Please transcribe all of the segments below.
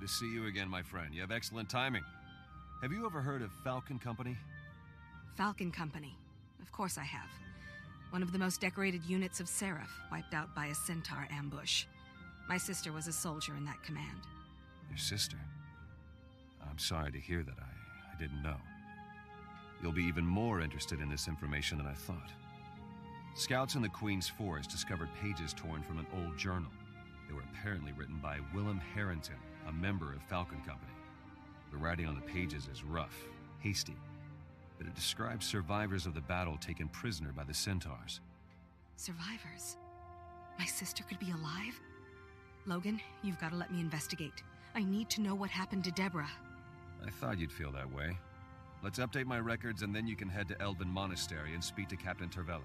Good to see you again, my friend. You have excellent timing. Have you ever heard of Falcon Company? Falcon Company. Of course I have. One of the most decorated units of Seraph, wiped out by a Centaur ambush. My sister was a soldier in that command. Your sister? I'm sorry to hear that. I didn't know. You'll be even more interested in this information than I thought. Scouts in the Queen's Forest discovered pages torn from an old journal. They were apparently written by Willem Harrington, a member of Falcon Company. The writing on the pages is rough, hasty, but it describes survivors of the battle taken prisoner by the Centaurs. Survivors? My sister could be alive? Logan, you've got to let me investigate. I need to know what happened to Deborah. I thought you'd feel that way. Let's update my records and then you can head to Elven Monastery and speak to Captain Tervellen.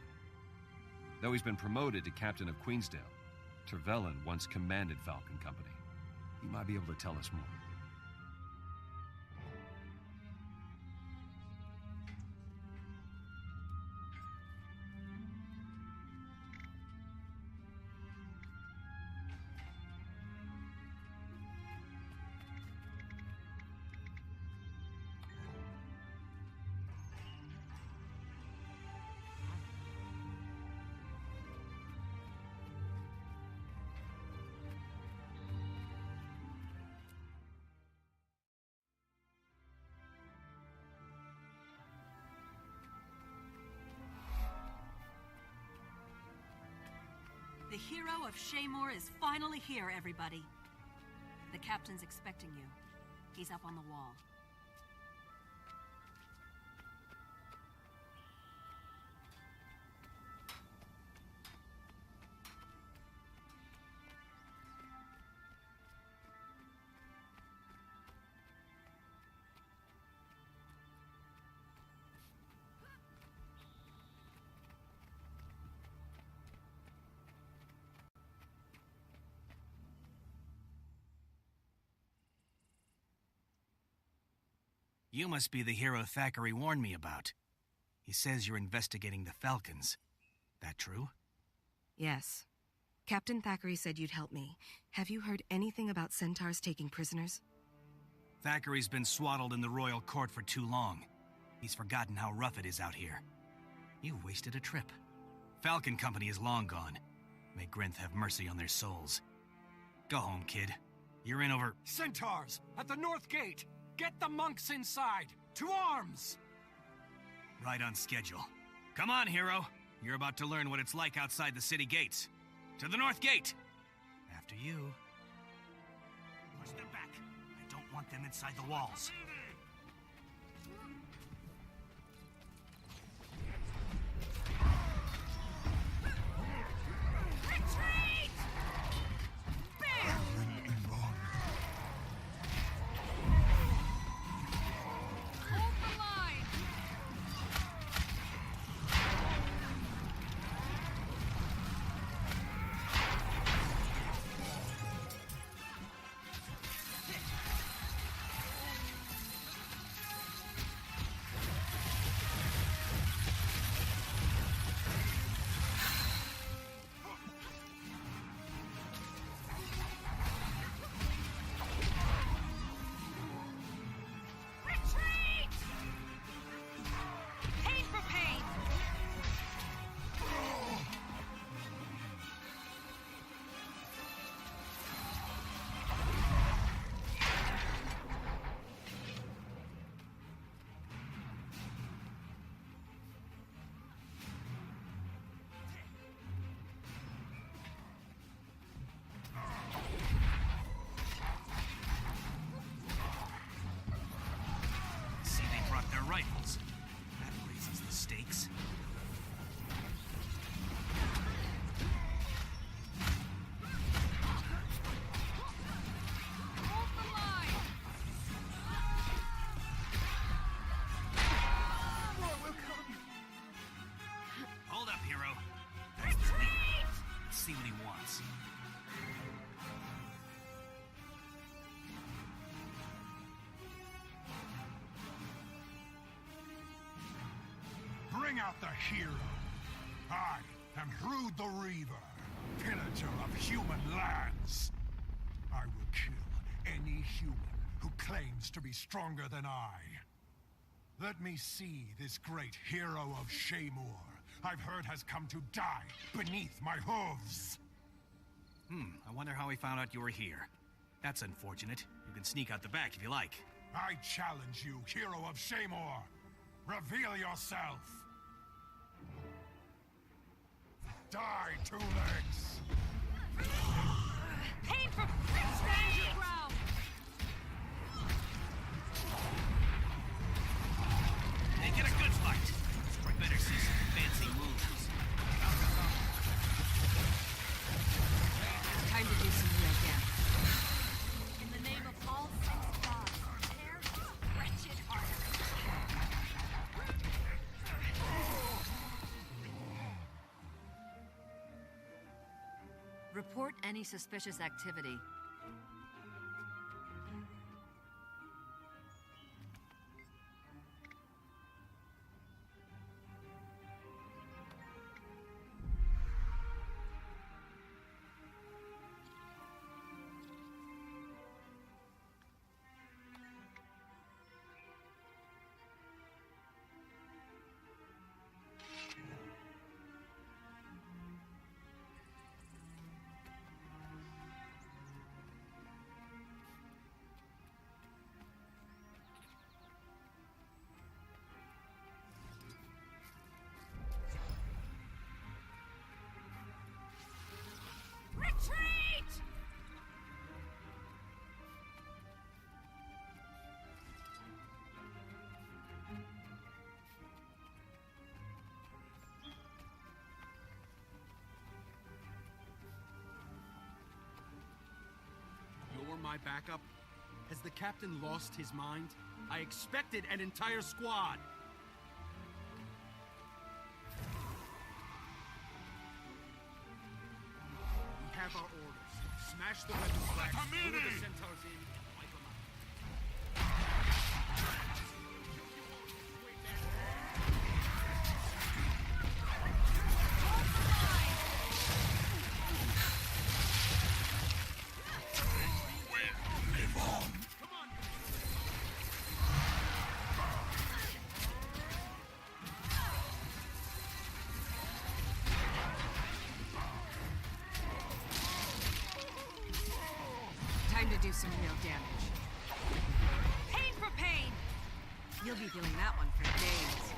Though he's been promoted to Captain of Queensdale, Tervellen once commanded Falcon Company. He might be able to tell us more. The hero of Shaymore is finally here, everybody. The captain's expecting you. He's up on the wall. You must be the hero Thackeray warned me about. He says you're investigating the Falcons. That true? Yes. Captain Thackeray said you'd help me. Have you heard anything about Centaurs taking prisoners? Thackeray's been swaddled in the royal court for too long. He's forgotten how rough it is out here. You wasted a trip. Falcon Company is long gone. May Grinth have mercy on their souls. Go home, kid. You're in over... Centaurs! At the North Gate! Get the monks inside! To arms! Right on schedule. Come on, hero. You're about to learn what it's like outside the city gates. To the North Gate! After you. Push them back. I don't want them inside the walls. Retreat! Bam! Hold the line! Retreat! Pain for pain! See, they brought their rifles. That raises the stakes. Hold the line! Hold up, hero. That's the leader. Let's see what he wants. Bring out the hero! I am Hrud the Reaver, pillager of human lands. I will kill any human who claims to be stronger than I. Let me see this great hero of Shaymur I've heard has come to die beneath my hooves. I wonder how he found out you were here. That's unfortunate. You can sneak out the back if you like. I challenge you, hero of Shaymur. Reveal yourself. Die, Two Legs. Pain for stand your ground! They get a good fight. I better see some fancy moves. Time to do some real damage. In the name of all six gods, tear his wretched heart. Report any suspicious activity. Retreat! You're my backup? Has the captain lost his mind? I expected an entire squad! We have our orders. Smash the weapon stacks, lure the centaurs in, and wipe them out. Time to do some real damage. Pain for pain! You'll be feeling that one for days.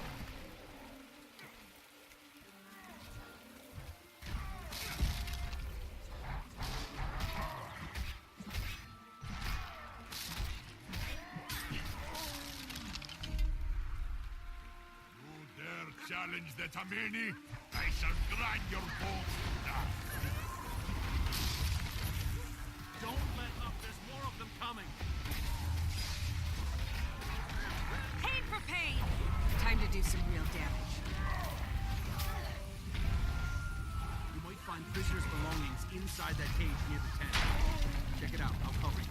You dare challenge the Tamini? I shall grind your bones to dust. Don't let up, there's more of them coming! Pain for pain! Time to do some real damage. You might find prisoners' belongings inside that cage near the tent. Check it out, I'll cover you.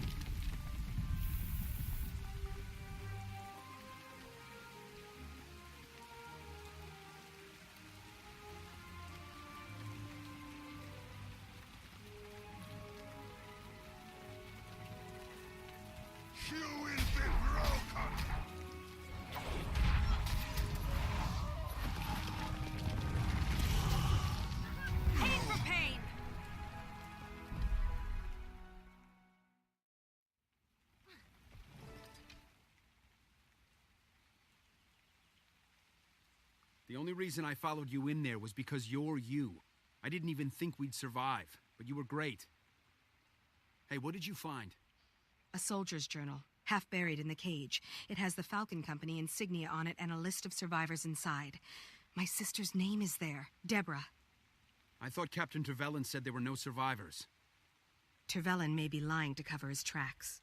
You will be broken! Pain for pain! The only reason I followed you in there was because you're you. I didn't even think we'd survive, but you were great. Hey, what did you find? A soldier's journal, half buried in the cage. It has the Falcon Company insignia on it and a list of survivors inside. My sister's name is there, Deborah. I thought Captain Trevelyan said there were no survivors. Trevelyan may be lying to cover his tracks.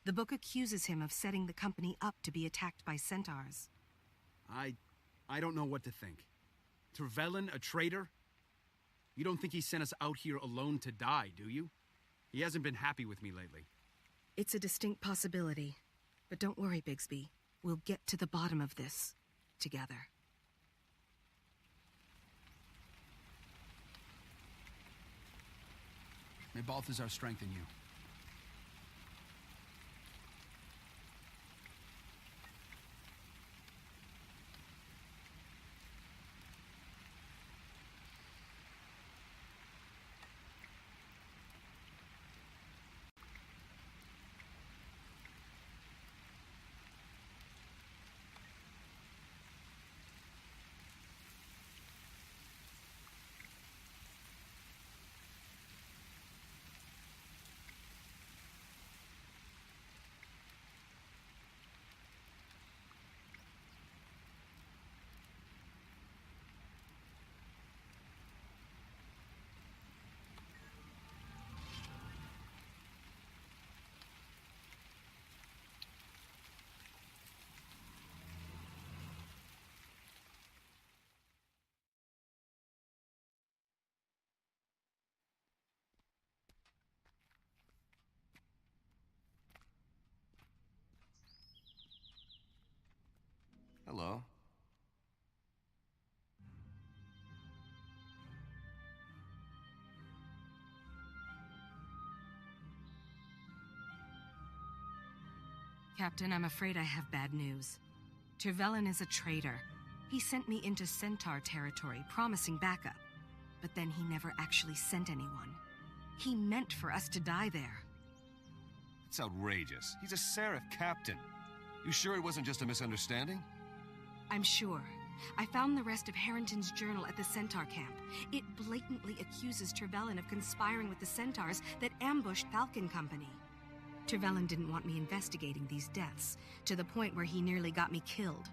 The book accuses him of setting the company up to be attacked by centaurs. I don't know what to think. Trevelyan, a traitor? You don't think he sent us out here alone to die, do you? He hasn't been happy with me lately. It's a distinct possibility. But don't worry, Bigsby. We'll get to the bottom of this together. May Balthazar strengthen you. Captain, I'm afraid I have bad news. Trevelyan is a traitor. He sent me into Centaur territory, promising backup. But then he never actually sent anyone. He meant for us to die there. It's outrageous. He's a Seraph captain. You sure it wasn't just a misunderstanding? I'm sure. I found the rest of Harrington's journal at the Centaur camp. It blatantly accuses Trevelyan of conspiring with the Centaurs that ambushed Falcon Company. Trevelyan didn't want me investigating these deaths, to the point where he nearly got me killed.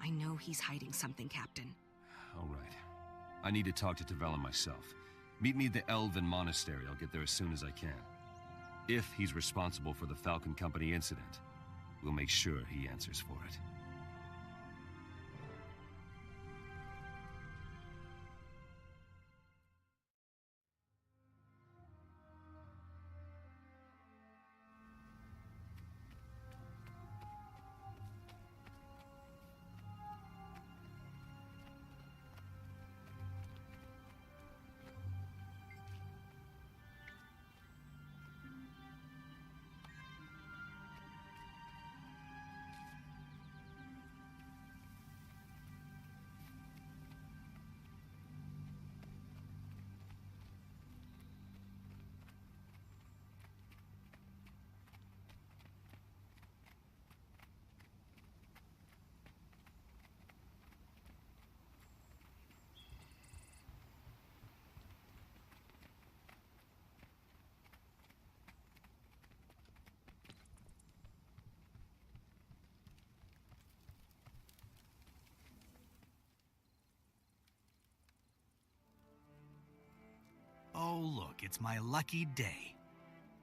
I know he's hiding something, Captain. All right. I need to talk to Trevelyan myself. Meet me at the Elven Monastery. I'll get there as soon as I can. If he's responsible for the Falcon Company incident, we'll make sure he answers for it. Oh, look, it's my lucky day.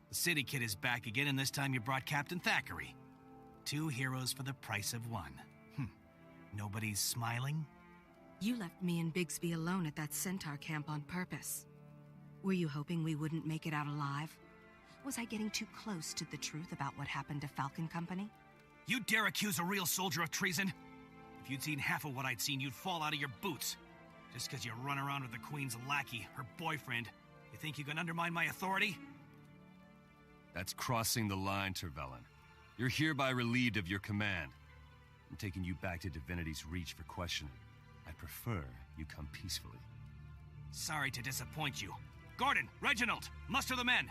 The City Kid is back again, and this time you brought Captain Thackeray. 2 heroes for the price of 1. Nobody's smiling? You left me and Bigsby alone at that Centaur camp on purpose. Were you hoping we wouldn't make it out alive? Was I getting too close to the truth about what happened to Falcon Company? You dare accuse a real soldier of treason? If you'd seen half of what I'd seen, you'd fall out of your boots. Just because you run around with the Queen's lackey, her boyfriend, you think you can undermine my authority? That's crossing the line, Trevelyan. You're hereby relieved of your command. I'm taking you back to Divinity's Reach for questioning. I prefer you come peacefully. Sorry to disappoint you. Gordon, Reginald, muster the men.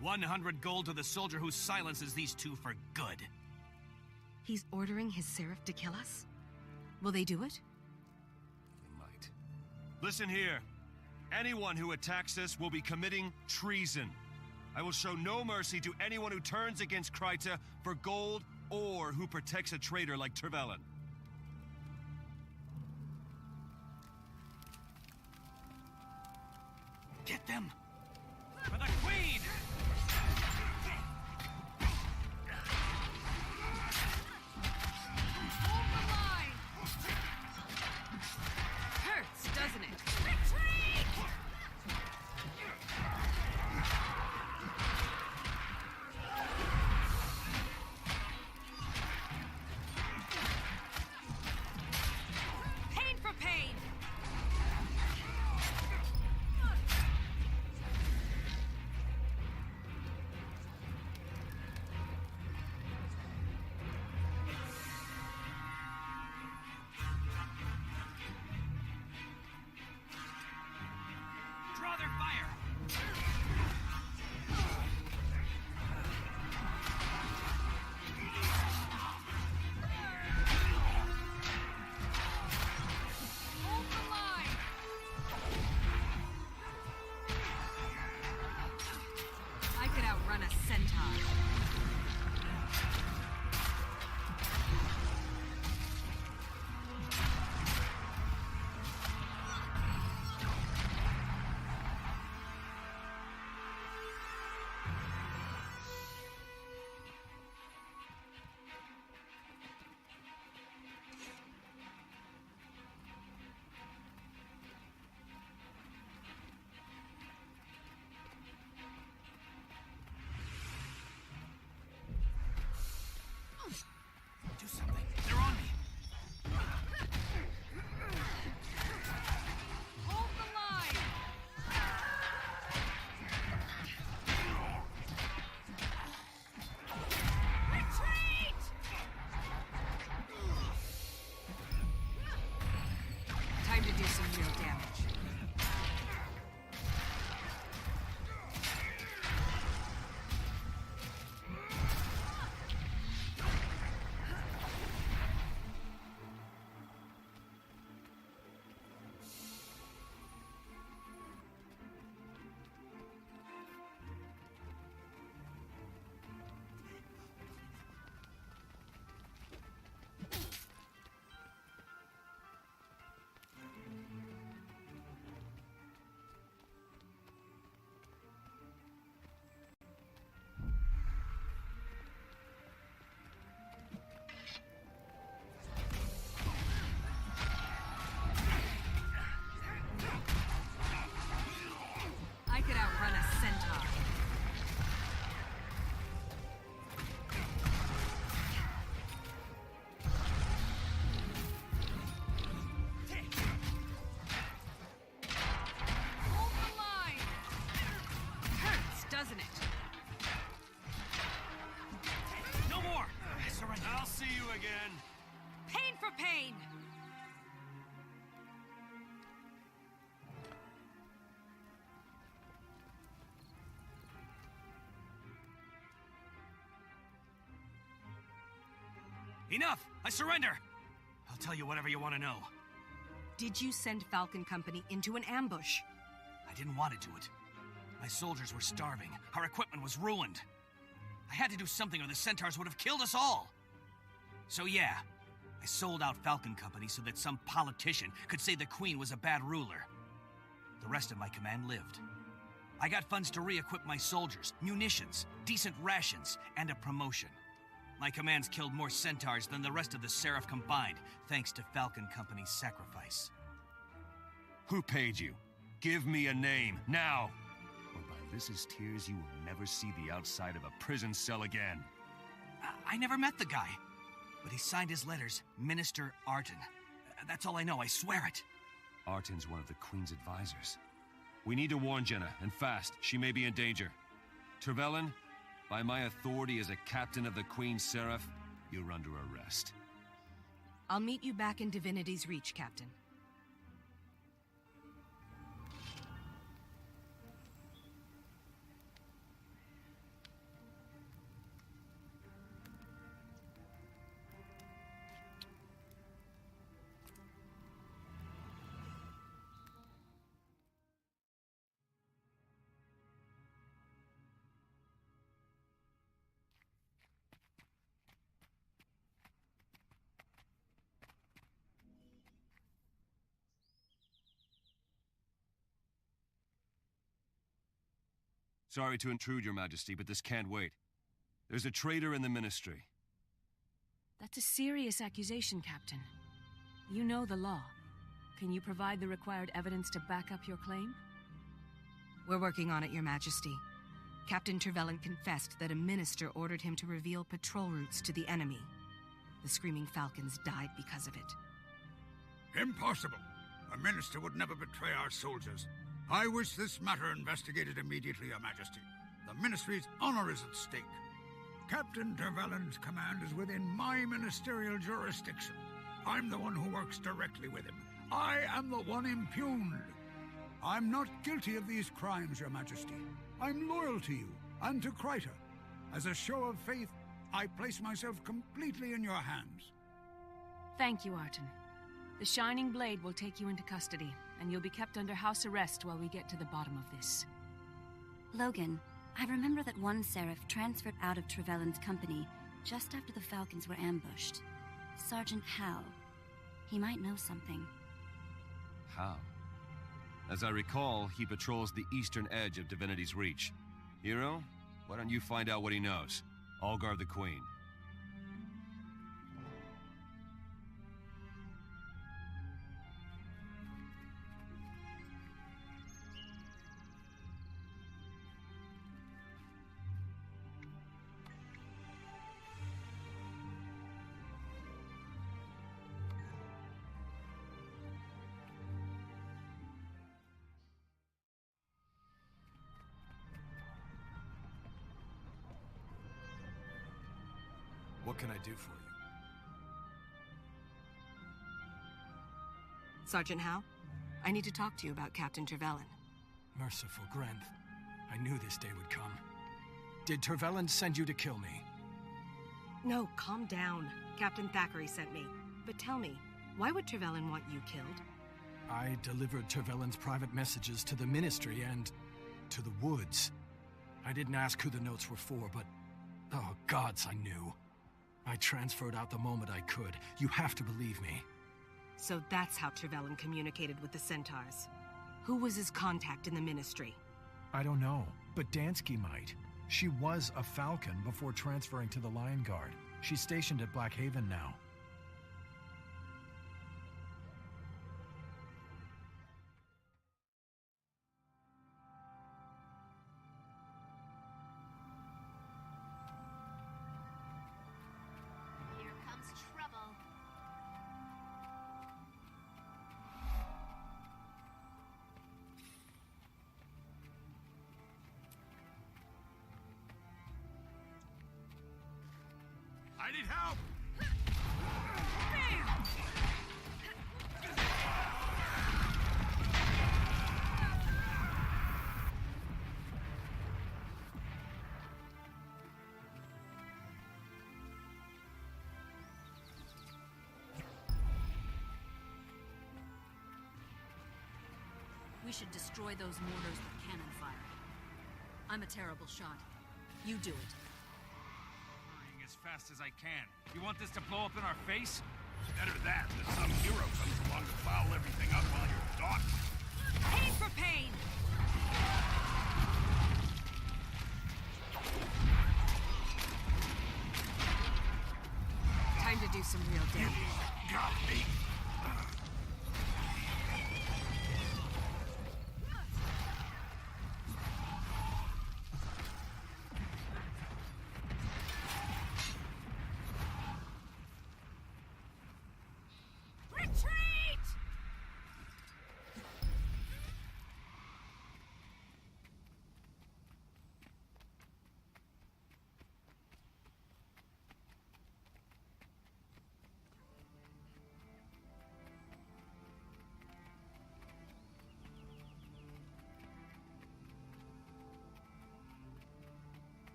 100 gold to the soldier who silences these 2 for good. He's ordering his Seraph to kill us? Will they do it? They might. Listen here. Anyone who attacks us will be committing treason. I will show no mercy to anyone who turns against Kryta for gold or who protects a traitor like Trevelyan. Get them! For the Queen! Hurts, doesn't it? Pain for pain! could outrun a centaur. Hold the line! Hurts, doesn't it? No more! Surrender. I'll see you again. Pain for pain! Enough! I surrender! I'll tell you whatever you want to know. Did you send Falcon Company into an ambush? I didn't want to do it. My soldiers were starving. Our equipment was ruined. I had to do something or the Centaurs would have killed us all. So yeah, I sold out Falcon Company so that some politician could say the Queen was a bad ruler. The rest of my command lived. I got funds to re-equip my soldiers, munitions, decent rations, and a promotion. My commands killed more Centaurs than the rest of the Seraph combined, thanks to Falcon Company's sacrifice. Who paid you? Give me a name, now! Or by Lys's tears, you will never see the outside of a prison cell again. I never met the guy, but he signed his letters, Minister Arton. That's all I know, I swear it. Arton's one of the Queen's advisors. We need to warn Jenna, and fast. She may be in danger. Trevelyan, by my authority as a captain of the Queen's Seraph, you're under arrest. I'll meet you back in Divinity's Reach, Captain. Sorry to intrude, Your Majesty, but this can't wait. There's a traitor in the Ministry. That's a serious accusation, Captain. You know the law. Can you provide the required evidence to back up your claim? We're working on it, Your Majesty. Captain Trevelyan confessed that a minister ordered him to reveal patrol routes to the enemy. The Screaming Falcons died because of it. Impossible! A minister would never betray our soldiers. I wish this matter investigated immediately, Your Majesty. The Ministry's honor is at stake. Captain Trevelyan's command is within my ministerial jurisdiction. I'm the one who works directly with him. I am the one impugned. I'm not guilty of these crimes, Your Majesty. I'm loyal to you and to Kryta. As a show of faith, I place myself completely in your hands. Thank you, Arton. The Shining Blade will take you into custody, and you'll be kept under house arrest while we get to the bottom of this. Logan, I remember that one Seraph transferred out of Trevelyan's company just after the Falcons were ambushed. Sergeant Hal. He might know something. How? As I recall, he patrols the eastern edge of Divinity's Reach. Hero, why don't you find out what he knows? I'll guard the Queen. What can I do for you? Sergeant Howe, I need to talk to you about Captain Trevelyan. Merciful Grenth. I knew this day would come. Did Trevelyan send you to kill me? No, calm down. Captain Thackeray sent me. But tell me, why would Trevelyan want you killed? I delivered Trevelyan's private messages to the Ministry and to the Woods. I didn't ask who the notes were for, but oh gods, I knew. I transferred out the moment I could. You have to believe me. So that's how Trevelyan communicated with the Centaurs. Who was his contact in the Ministry? I don't know, but Dansky might. She was a Falcon before transferring to the Lion Guard. She's stationed at Blackhaven now. I need help! We should destroy those mortars with cannon fire. I'm a terrible shot. You do it. Hurrying as fast as I can. You want this to blow up in our face? Better that than some hero comes along to foul everything up while you're dodging. Pain for pain! Time to do some real damage. Got me. Retreat!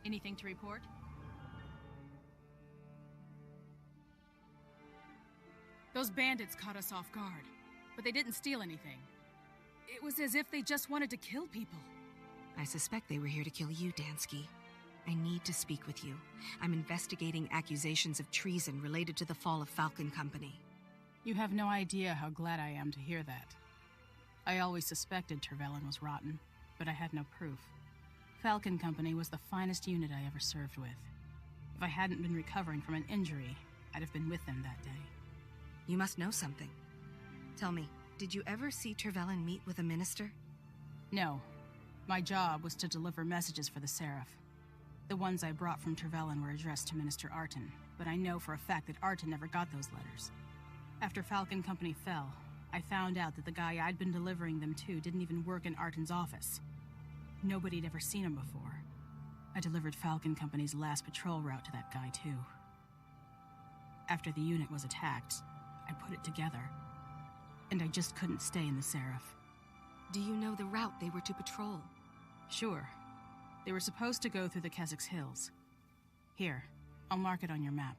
Anything to report? Those bandits caught us off guard, but they didn't steal anything. It was as if they just wanted to kill people. I suspect they were here to kill you, Dansky. I need to speak with you. I'm investigating accusations of treason related to the fall of Falcon Company. You have no idea how glad I am to hear that. I always suspected Tervelin was rotten, but I had no proof. Falcon Company was the finest unit I ever served with. If I hadn't been recovering from an injury, I'd have been with them that day. You must know something. Tell me, did you ever see Tervelin meet with a minister? No. My job was to deliver messages for the Seraph. The ones I brought from Tervelin were addressed to Minister Arton, but I know for a fact that Arton never got those letters. After Falcon Company fell, I found out that the guy I'd been delivering them to didn't even work in Arton's office. Nobody'd ever seen him before. I delivered Falcon Company's last patrol route to that guy, too. After the unit was attacked, I put it together, and I just couldn't stay in the Seraph. Do you know the route they were to patrol? Sure. They were supposed to go through the Keswick Hills. Here, I'll mark it on your map.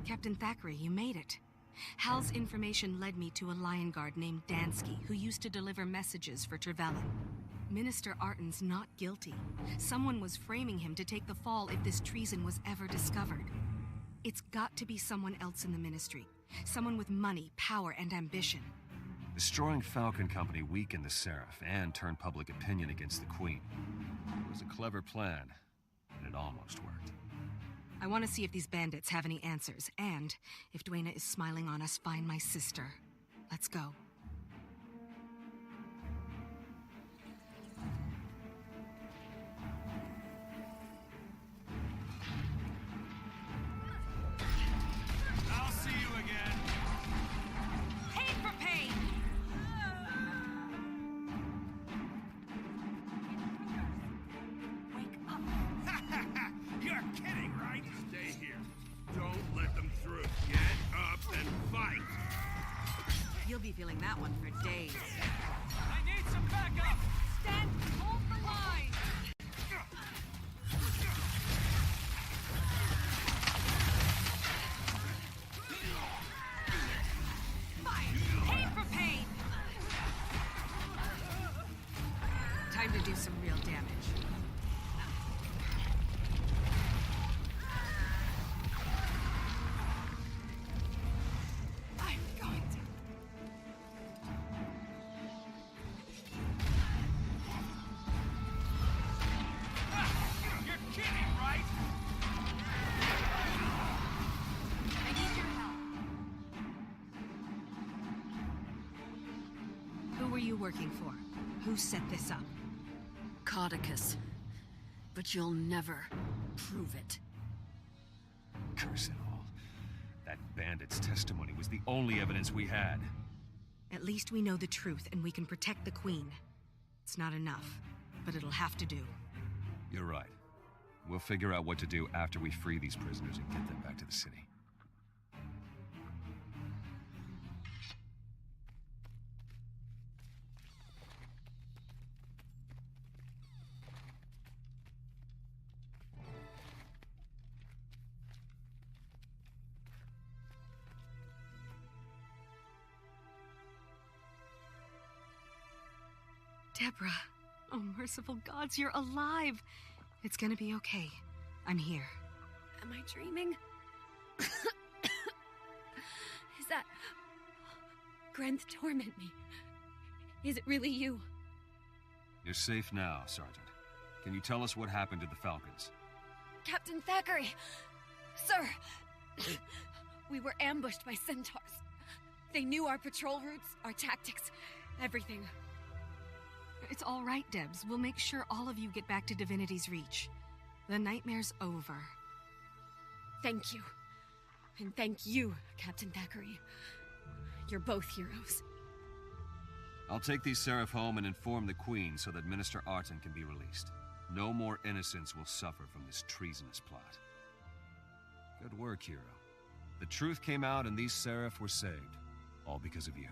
Captain Thackeray, you made it. Hal's information led me to a lion guard named Dansky, who used to deliver messages for Tervelin. Minister Arton's not guilty. Someone was framing him to take the fall if this treason was ever discovered. It's got to be someone else in the Ministry. Someone with money, power, and ambition. Destroying Falcon Company weakened the Seraph and turned public opinion against the Queen. It was a clever plan, and it almost worked. I want to see if these bandits have any answers, and if Dwayna is smiling on us, find my sister. Let's go. I'll see you again. Pain for pain! Wake up! You're kidding, right? Stay here. Don't let them through. Get up and fight. You'll be feeling that one for days. I need some backup! Stand, hold the line! Fire! Pain for pain! Time to do some real damage. I'm going to... you working for? Who set this up? Caudicus. But you'll never prove it. Curse it all. That bandit's testimony was the only evidence we had. At least we know the truth and we can protect the Queen. It's not enough, but it'll have to do. You're right. We'll figure out what to do after we free these prisoners and get them back to the city. Deborah. Oh, merciful gods, you're alive. It's gonna be okay. I'm here. Am I dreaming? Is that... Grenth torment me? Is it really you? You're safe now, Sergeant. Can you tell us what happened to the Falcons? Captain Thackeray! Sir! We were ambushed by centaurs. They knew our patrol routes, our tactics, everything. It's all right, Debs. We'll make sure all of you get back to Divinity's Reach. The nightmare's over. Thank you. And thank you, Captain Thackeray. You're both heroes. I'll take these Seraph home and inform the Queen so that Minister Arton can be released. No more innocents will suffer from this treasonous plot. Good work, hero. The truth came out and these Seraph were saved. All because of you.